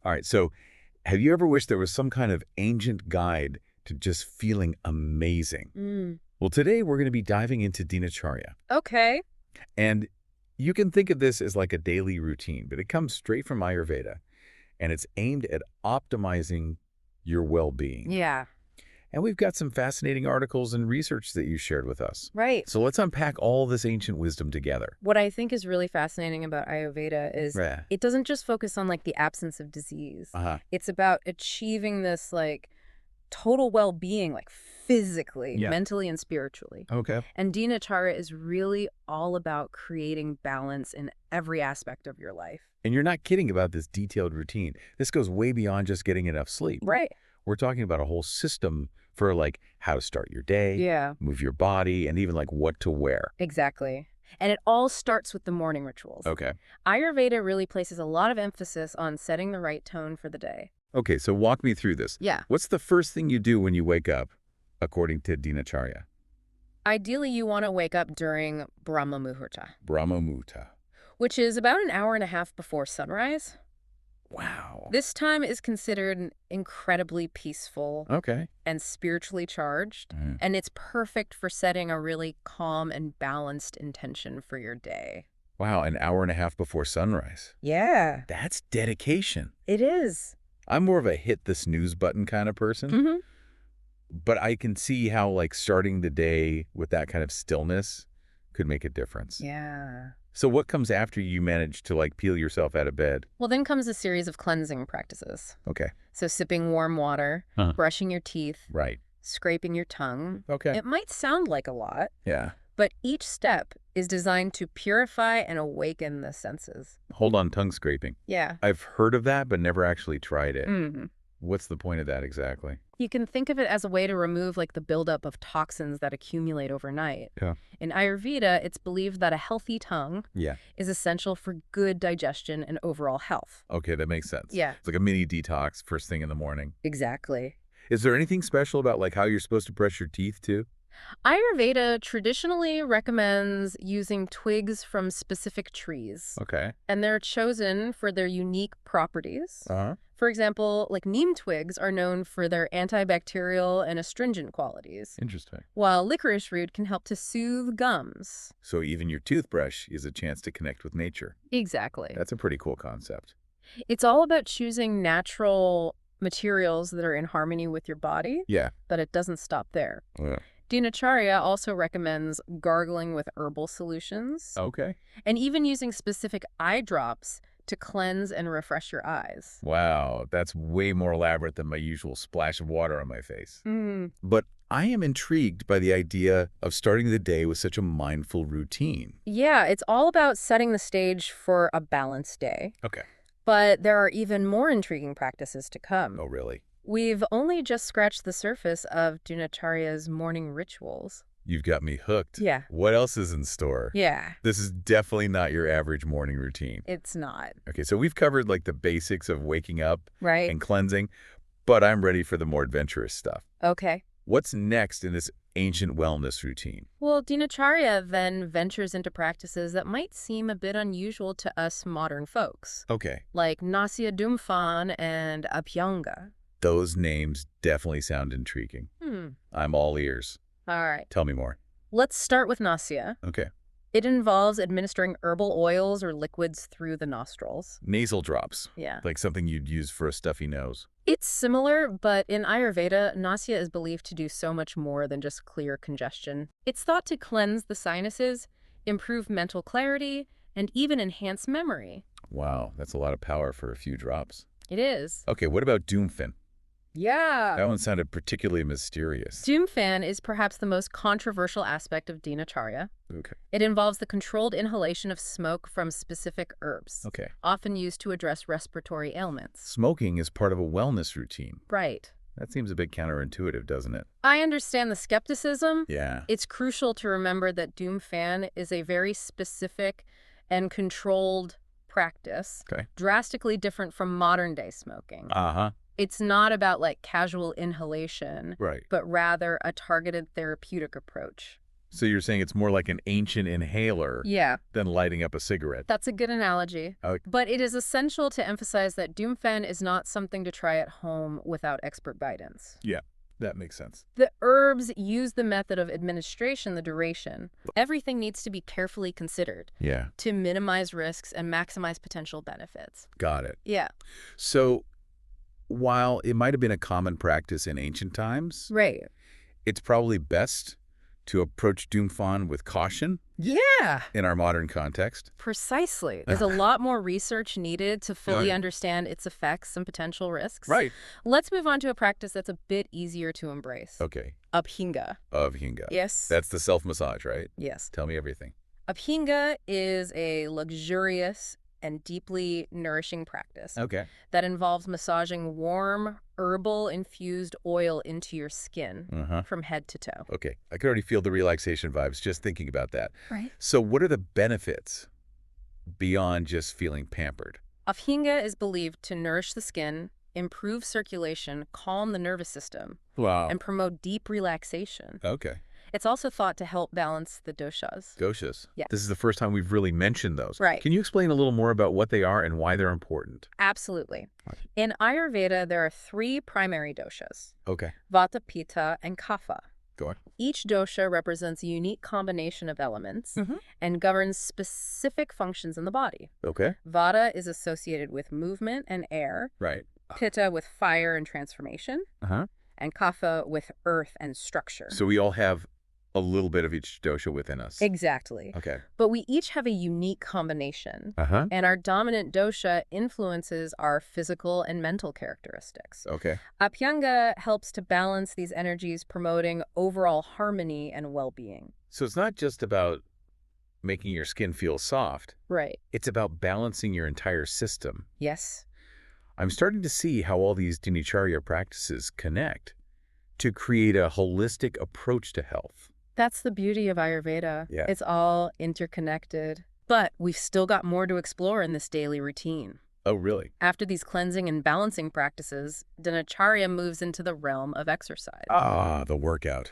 All right, so have you ever wished there was some kind of ancient guide to just feeling amazing? Mm. Well, today we're going to be diving into Dincharya. Okay. And you can think of this as like a daily routine, but it comes straight from Ayurveda, and it's aimed at optimizing your well-being. Yeah. And we've got some fascinating articles and research that you shared with us. Right. So let's unpack all this ancient wisdom together. What I think is really fascinating about Ayurveda is Yeah. it doesn't just focus on like the absence of disease. Uh-huh. It's about achieving this like total well-being, like physically, Yeah. mentally, and spiritually. Okay. And Dinacharya is really all about creating balance in every aspect of your life. And you're not kidding about this detailed routine. This goes way beyond just getting enough sleep. Right. We're talking about a whole system for like how to start your day, Yeah, move your body, and even like what to wear. exactly. And it all starts with the morning rituals. Okay. Ayurveda really places a lot of emphasis on setting the right tone for the day. Okay, so walk me through this. Yeah. What's the first thing you do when you wake up, according to Dinacharya? Ideally, you want to wake up during Brahma Muhurta, Brahma Muhurta. which is about an hour and a half before sunrise. Wow. This time is considered incredibly peaceful Okay. and spiritually charged, Mm. and it's perfect for setting a really calm and balanced intention for your day. Wow, an hour and a half before sunrise. Yeah, That's dedication. it is. I'm more of a hit the snooze button kind of person, Mm-hmm. but I can see how like starting the day with that kind of stillness could make a difference. Yeah. So what comes after you manage to like peel yourself out of bed? Well, then comes a series of cleansing practices. Okay. So sipping warm water, Huh. brushing your teeth, Right. scraping your tongue. Okay. It might sound like a lot, Yeah. but each step is designed to purify and awaken the senses. Hold on, tongue scraping. Yeah. I've heard of that, but never actually tried it. Mm. What's the point of that exactly? You can think of it as a way to remove like the buildup of toxins that accumulate overnight. Yeah. In Ayurveda, it's believed that a healthy tongue Yeah. is essential for good digestion and overall health. Okay, that makes sense. Yeah. It's like a mini detox first thing in the morning. Exactly. Is there anything special about like how you're supposed to brush your teeth too? Ayurveda traditionally recommends using twigs from specific trees, Okay. and they're chosen for their unique properties. Uh-huh. For example, like neem twigs are known for their antibacterial and astringent qualities, Interesting. while licorice root can help to soothe gums. So even your toothbrush is a chance to connect with nature. Exactly. That's a pretty cool concept. It's all about choosing natural materials that are in harmony with your body, Yeah. but it doesn't stop there. Yeah. Dinacharya also recommends gargling with herbal solutions Okay. and even using specific eye drops to cleanse and refresh your eyes. Wow, that's way more elaborate than my usual splash of water on my face. Mm. But I am intrigued by the idea of starting the day with such a mindful routine. Yeah, it's all about setting the stage for a balanced day. Okay. But there are even more intriguing practices to come. Oh, really? We've only just scratched the surface of Dinacharya's morning rituals. You've got me hooked. Yeah. What else is in store? Yeah, This is definitely not your average morning routine. it's not, Okay, so we've covered like the basics of waking up right? and cleansing, but I'm ready for the more adventurous stuff. Okay. What's next in this ancient wellness routine? Well, Dinacharya then ventures into practices that might seem a bit unusual to us modern folks, Okay, like Nasya Dumfan and Abhyanga. those names definitely sound intriguing. I'm all ears. All right. Tell me more. Let's start with Nasya. Okay. It involves administering herbal oils or liquids through the nostrils. Nasal drops, Yeah. like something you'd use for a stuffy nose. It's similar, but in Ayurveda, Nasya is believed to do so much more than just clear congestion. It's thought to cleanse the sinuses, improve mental clarity, and even enhance memory. Wow, that's a lot of power for a few drops. It is. Okay, what about Doomfin? Yeah. That one sounded particularly mysterious. Doomfan is perhaps the most controversial aspect of Dinacharya. Okay. It involves the controlled inhalation of smoke from specific herbs, Okay. often used to address respiratory ailments. Smoking is part of a wellness routine. Right. That seems a bit counterintuitive, doesn't it? I understand the skepticism. Yeah. It's crucial to remember that Doomfan is a very specific and controlled practice, Okay. drastically different from modern-day smoking. Uh-huh. It's not about like casual inhalation, Right. but rather a targeted therapeutic approach. So you're saying it's more like an ancient inhaler Yeah, than lighting up a cigarette. that's a good analogy. Oh, But it is essential to emphasize that Doomfen is not something to try at home without expert guidance. yeah, that makes sense. The herbs use the method of administration, the duration. Everything needs to be carefully considered Yeah, to minimize risks and maximize potential benefits. got it. Yeah. So while it might have been a common practice in ancient times, Right. it's probably best to approach Doomfon with caution Yeah. in our modern context. Precisely. There's a lot more research needed to fully yeah. understand its effects and potential risks. Right. Let's move on to a practice that's a bit easier to embrace. Okay. Abhinga. Abhinga. Yes. That's the self-massage, right? Yes. Tell me everything. Abhinga is a luxurious and deeply nourishing practice Okay. that involves massaging warm, herbal-infused oil into your skin Uh-huh. from head to toe. Okay. I could already feel the relaxation vibes just thinking about that. Right. So what are the benefits beyond just feeling pampered? Abhinga is believed to nourish the skin, improve circulation, calm the nervous system, Wow. and promote deep relaxation. Okay. It's also thought to help balance the doshas. Doshas. Yeah. This is the first time we've really mentioned those. Right. Can you explain a little more about what they are and why they're important? Absolutely. In Ayurveda, there are 3 primary doshas: Okay. Vata, Pitta, and Kapha. Go on. Each dosha represents a unique combination of elements and governs specific functions in the body. Okay. Vata is associated with movement and air, Right. Pitta with fire and transformation, Uh-huh. and Kapha with earth and structure. So we all have a little bit of each dosha within us. Exactly. Okay. But we each have a unique combination, Uh-huh. and our dominant dosha influences our physical and mental characteristics. Okay. Abhyanga helps to balance these energies, promoting overall harmony and well-being. So it's not just about making your skin feel soft. Right. It's about balancing your entire system. Yes. I'm starting to see how all these Dincharya practices connect to create a holistic approach to health. That's the beauty of Ayurveda. Yeah. It's all interconnected. But we've still got more to explore in this daily routine. Oh, really? After these cleansing and balancing practices, Dincharya moves into the realm of exercise. Ah, the workout.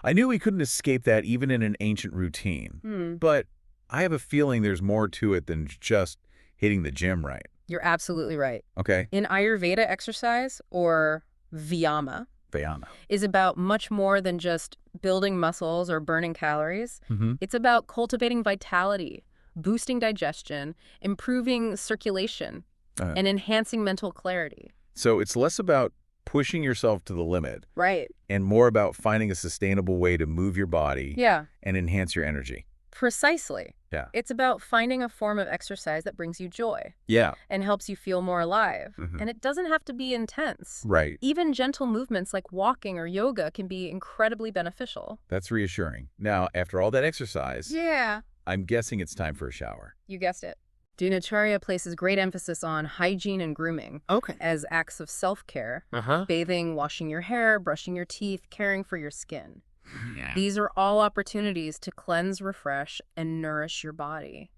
I knew we couldn't escape that even in an ancient routine. But I have a feeling there's more to it than just hitting the gym right. You're absolutely right. Okay. In Ayurveda, exercise, or Vyama, Vayana. is about much more than just building muscles or burning calories. Mm-hmm. It's about cultivating vitality, boosting digestion, improving circulation, and enhancing mental clarity. So it's less about pushing yourself to the limit Right. and more about finding a sustainable way to move your body Yeah, and enhance your energy. precisely. Yeah. It's about finding a form of exercise that brings you joy Yeah. and helps you feel more alive. Mhm. And it doesn't have to be intense. Right. Even gentle movements like walking or yoga can be incredibly beneficial. That's reassuring. Now, after all that exercise, Yeah. I'm guessing it's time for a shower. You guessed it. Dincharya places great emphasis on hygiene and grooming Okay. as acts of self-care. Uh-huh. Bathing, washing your hair, brushing your teeth, caring for your skin. Yeah. These are all opportunities to cleanse, refresh, and nourish your body.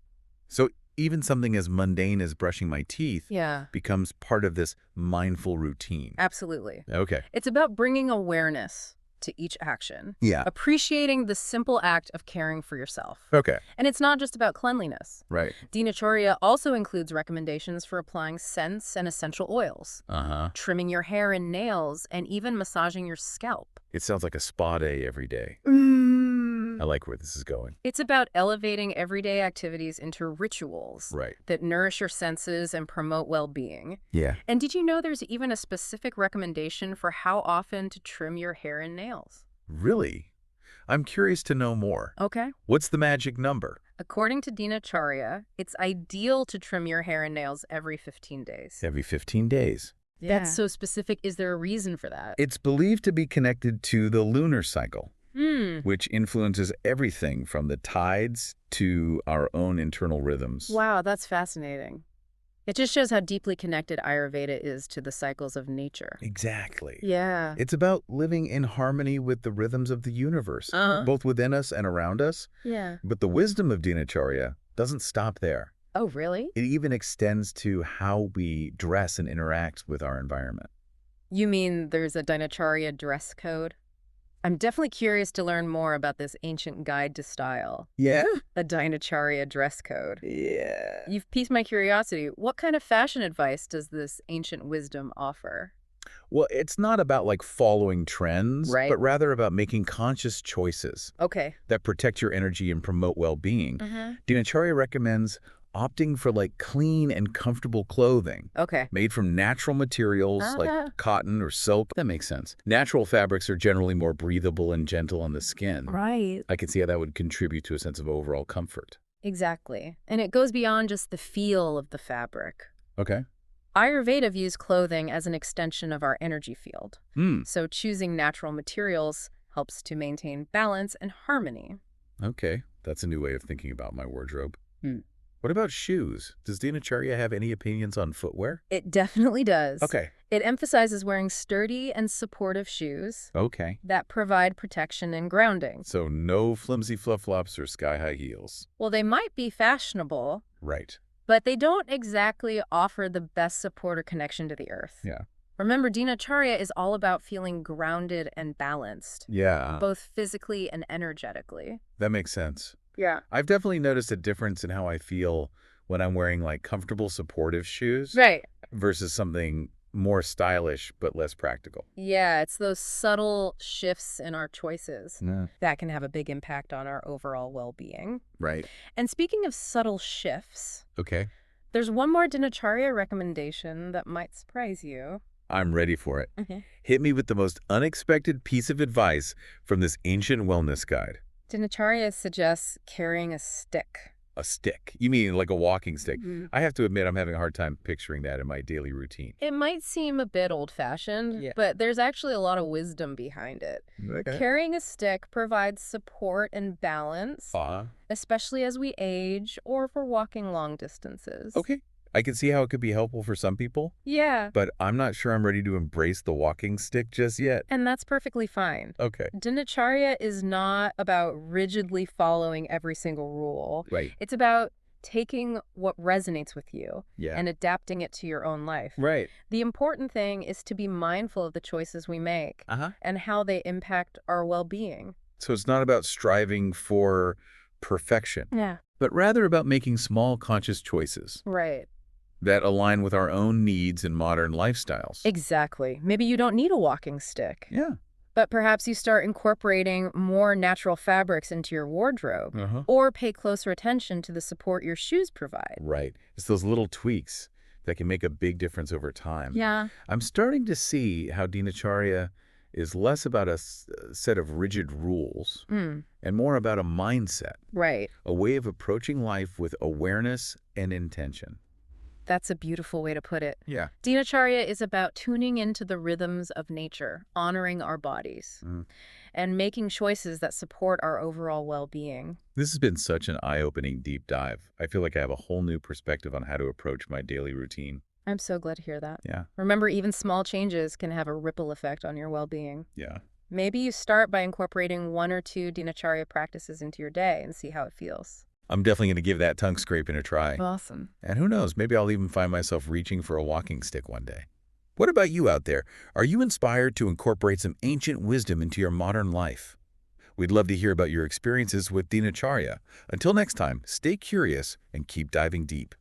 So even something as mundane as brushing my teeth Yeah, becomes part of this mindful routine. absolutely. Okay. It's about bringing awareness to each action, Yeah. appreciating the simple act of caring for yourself. Okay. And it's not just about cleanliness. Right. Dincharya also includes recommendations for applying scents and essential oils, Uh-huh. trimming your hair and nails, and even massaging your scalp. It sounds like a spa day every day. I like where this is going. It's about elevating everyday activities into rituals Right. that nourish your senses and promote well-being. Yeah. And did you know there's even a specific recommendation for how often to trim your hair and nails? Really? I'm curious to know more. Okay. What's the magic number? According to Dincharya, it's ideal to trim your hair and nails every 15 days. Every 15 days. That's so specific. Is there a reason for that? It's believed to be connected to the lunar cycle, which influences everything from the tides to our own internal rhythms. Wow, that's fascinating. It just shows how deeply connected Ayurveda is to the cycles of nature. Exactly. Yeah. It's about living in harmony with the rhythms of the universe, Uh-huh. both within us and around us. Yeah. But the wisdom of Dincharya doesn't stop there. Oh, really? It even extends to how we dress and interact with our environment. You mean there's a Dincharya dress code? I'm definitely curious to learn more about this ancient guide to style, Yeah? a Dinacharya dress code. Yeah. You've piqued my curiosity. What kind of fashion advice does this ancient wisdom offer? Well, it's not about like following trends, Right. but rather about making conscious choices Okay. that protect your energy and promote well-being. Mm-hmm. Dinacharya recommends opting for like clean and comfortable clothing Okay. made from natural materials like Ah, cotton or silk. That makes sense. Natural fabrics are generally more breathable and gentle on the skin. right. I can see how that would contribute to a sense of overall comfort. Exactly. And it goes beyond just the feel of the fabric. Okay. Ayurveda views clothing as an extension of our energy field. Hmm. So choosing natural materials helps to maintain balance and harmony. Okay. That's a new way of thinking about my wardrobe. Hmm. What about shoes? Does Dinacharya have any opinions on footwear? It definitely does. Okay. It emphasizes wearing sturdy and supportive shoes Okay. that provide protection and grounding. So no flimsy flip-flops or sky-high heels. Well, they might be fashionable, Right. but they don't exactly offer the best support or connection to the earth. Yeah. Remember, Dinacharya is all about feeling grounded and balanced, Yeah. both physically and energetically. That makes sense. Yeah. I've definitely noticed a difference in how I feel when I'm wearing like comfortable supportive shoes Right. versus something more stylish but less practical. Yeah, it's those subtle shifts in our choices Yeah. that can have a big impact on our overall well-being. Right. And speaking of subtle shifts, Okay. there's one more Dinacharya recommendation that might surprise you. I'm ready for it. Okay. Hit me with the most unexpected piece of advice from this ancient wellness guide. Dinacharya suggests carrying a stick. A stick. You mean like a walking stick? Mhm. I have to admit I'm having a hard time picturing that in my daily routine. It might seem a bit old-fashioned, Yeah. but there's actually a lot of wisdom behind it. Okay. Carrying a stick provides support and balance, Uh, especially as we age or for walking long distances. okay. I can see how it could be helpful for some people, Yeah, but I'm not sure I'm ready to embrace the walking stick just yet. and that's perfectly fine. Okay. Dinacharya is not about rigidly following every single rule. Right. It's about taking what resonates with you Yeah. and adapting it to your own life. Right. The important thing is to be mindful of the choices we make Uh-huh. and how they impact our well-being. So it's not about striving for perfection, Yeah. but rather about making small conscious choices Right. that align with our own needs and modern lifestyles. Exactly. Maybe you don't need a walking stick, Yeah. but perhaps you start incorporating more natural fabrics into your wardrobe Uh-huh. or pay closer attention to the support your shoes provide. Right. It's those little tweaks that can make a big difference over time. Yeah. I'm starting to see how Dinacharya is less about a set of rigid rules Mm, and more about a mindset, right. a way of approaching life with awareness and intention. That's a beautiful way to put it. Yeah. Dinacharya is about tuning into the rhythms of nature, honoring our bodies, Mm. and making choices that support our overall well-being. This has been such an eye-opening deep dive. I feel like I have a whole new perspective on how to approach my daily routine. I'm so glad to hear that. Yeah. Remember, even small changes can have a ripple effect on your well-being. Yeah. Maybe you start by incorporating 1 or 2 Dinacharya practices into your day and see how it feels. I'm definitely going to give that tongue scraping a try. Awesome. And who knows, maybe I'll even find myself reaching for a walking stick one day. What about you out there? Are you inspired to incorporate some ancient wisdom into your modern life? We'd love to hear about your experiences with Dinacharya. Until next time, stay curious and keep diving deep.